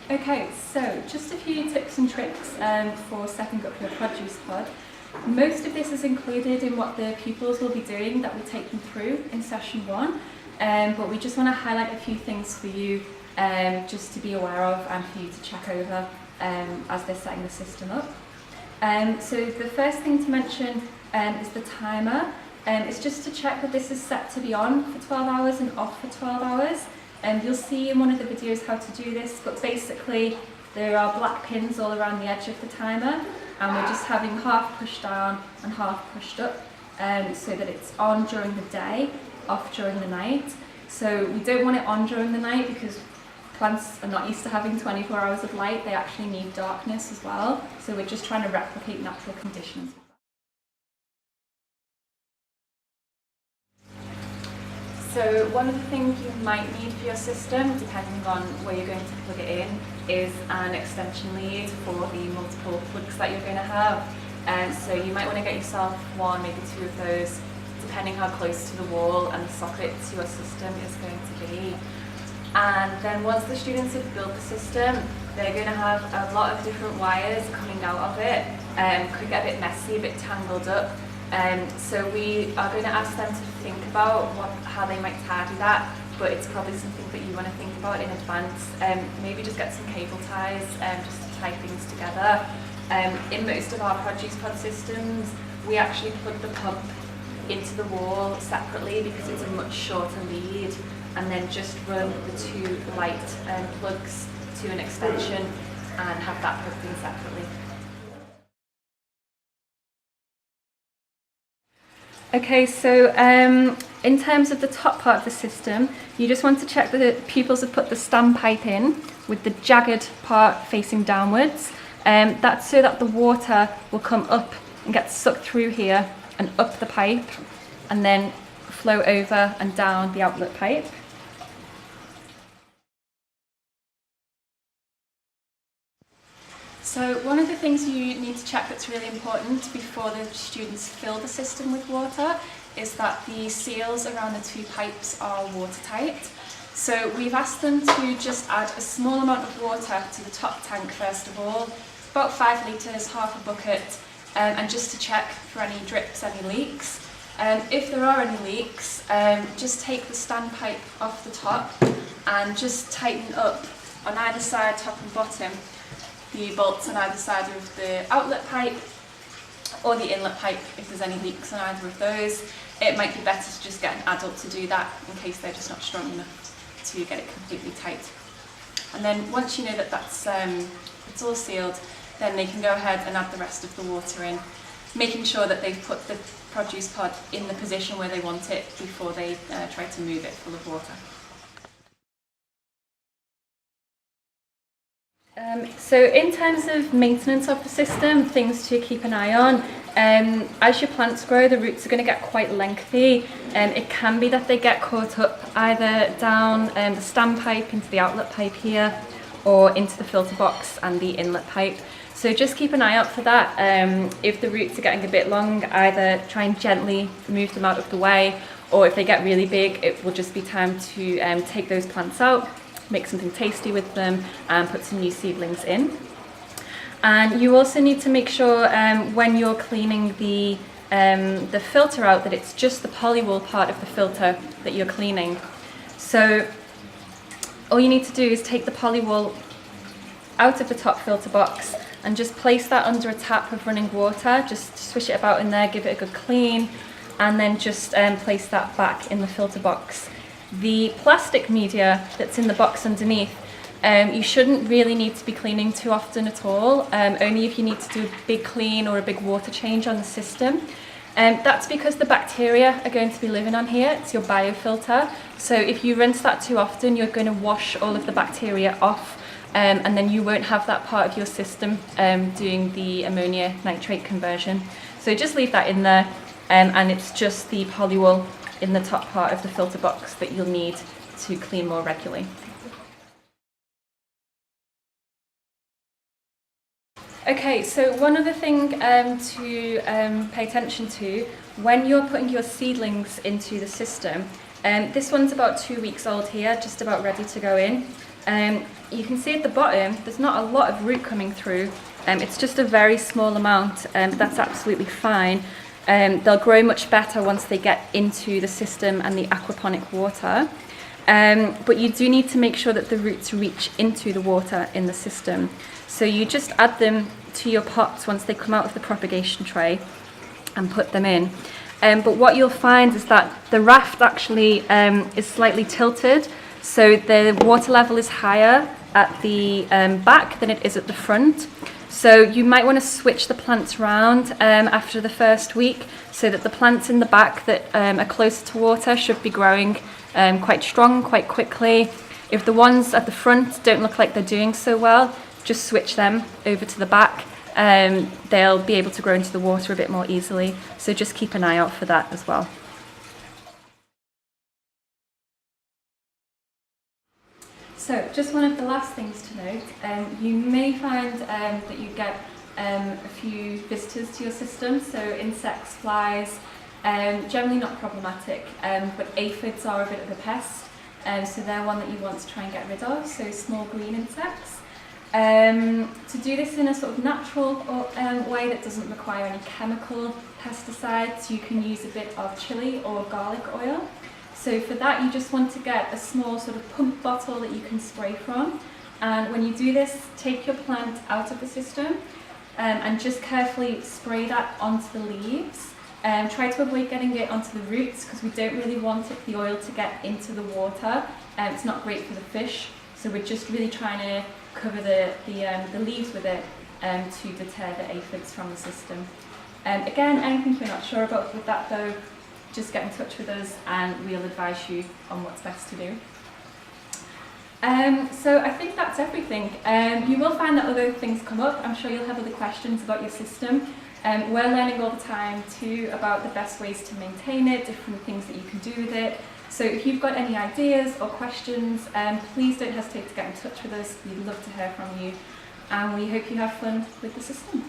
Okay, so just a few tips and tricks for setting up your produce pod. Most of this is included in what the pupils will be doing that we take them through in session 1, but we just want to highlight a few things for you just to be aware of and for you to check over as they're setting the system up. So the first thing to mention is the timer. It's just to check that this is set to be on for 12 hours and off for 12 hours. You'll see in one of the videos how to do this, but basically there are black pins all around the edge of the timer, and we're just having half pushed down and half pushed up so that it's on during the day, off during the night. So we don't want it on during the night because plants are not used to having 24 hours of light, they actually need darkness as well. So we're just trying to replicate natural conditions. So one of the things you might need for your system, depending on where you're going to plug it in, is an extension lead for the multiple plugs that you're going to have. So you might want to get yourself one, maybe two of those, depending how close to the wall and the socket to your system is going to be. And then once the students have built the system, they're going to have a lot of different wires coming out of it. Could get a bit messy, a bit tangled up. So we are going to ask them to think about how they might tidy that, but it's probably something that you want to think about in advance. Maybe just get some cable ties just to tie things together. In most of our produce pod systems, we actually plug the pump into the wall separately because it's a much shorter lead, and then just run the two light plugs to an extension and have that plugged in separately. Okay, so in terms of the top part of the system, you just want to check that the pupils have put the standpipe in with the jagged part facing downwards. That's so that the water will come up and get sucked through here and up the pipe and then flow over and down the outlet pipe. So one of the things you need to check that's really important before the students fill the system with water is that the seals around the two pipes are watertight. So we've asked them to just add a small amount of water to the top tank first of all, about 5 litres, half a bucket, and just to check for any drips, any leaks. If there are any leaks, just take the standpipe off the top and just tighten up on either side, top and bottom, the bolts on either side of the outlet pipe or the inlet pipe if there's any leaks on either of those. It might be better to just get an adult to do that in case they're just not strong enough to get it completely tight. And then once you know that it's all sealed, then they can go ahead and add the rest of the water in, making sure that they've put the produce pod in the position where they want it before they try to move it full of water. So in terms of maintenance of the system, things to keep an eye on, as your plants grow, the roots are going to get quite lengthy. It can be that they get caught up either down the standpipe into the outlet pipe here or into the filter box and the inlet pipe. So just keep an eye out for that. If the roots are getting a bit long, either try and gently move them out of the way, or if they get really big, it will just be time to take those plants out, make something tasty with them and put some new seedlings in. And you also need to make sure when you're cleaning the filter out that it's just the polywool part of the filter that you're cleaning. So all you need to do is take the polywool out of the top filter box and just place that under a tap of running water, just swish it about in there, give it a good clean, and then just place that back in the filter box. The plastic media that's in the box underneath, you shouldn't really need to be cleaning too often at all, only if you need to do a big clean or a big water change on the system. That's because the bacteria are going to be living on here. It's your biofilter. So if you rinse that too often, you're going to wash all of the bacteria off, and then you won't have that part of your system doing the ammonia nitrate conversion. So just leave that in there, and it's just the polywool in the top part of the filter box that you'll need to clean more regularly. Okay, so one other thing to pay attention to when you're putting your seedlings into the system, this one's about 2 weeks old here, just about ready to go in. You can see at the bottom there's not a lot of root coming through. It's just a very small amount, but that's absolutely fine. They'll grow much better once they get into the system and the aquaponic water. But you do need to make sure that the roots reach into the water in the system. So you just add them to your pots once they come out of the propagation tray and put them in. But what you'll find is that the raft actually is slightly tilted, so the water level is higher at the back than it is at the front. So you might want to switch the plants around after the first week, so that the plants in the back that are closer to water should be growing quite strong, quite quickly. If the ones at the front don't look like they're doing so well, just switch them over to the back. They'll be able to grow into the water a bit more easily. So just keep an eye out for that as well. So just one of the last things to note, you may find that you get a few visitors to your system, so insects, flies, generally not problematic, but aphids are a bit of a pest, so they're one that you want to try and get rid of, so small green insects. To do this in a sort of natural way that doesn't require any chemical pesticides, you can use a bit of chili or garlic oil. So for that you just want to get a small sort of pump bottle that you can spray from, and when you do this, take your plant out of the system and just carefully spray that onto the leaves. Try to avoid getting it onto the roots, because we don't really want the oil to get into the water. It's not great for the fish, so we're just really trying to cover the leaves with it to deter the aphids from the system. Again, anything you're not sure about with that though, just get in touch with us and we'll advise you on what's best to do. So I think that's everything. You will find that other things come up. I'm sure you'll have other questions about your system. We're learning all the time too about the best ways to maintain it, different things that you can do with it. So if you've got any ideas or questions, please don't hesitate to get in touch with us. We'd love to hear from you, and we hope you have fun with the system.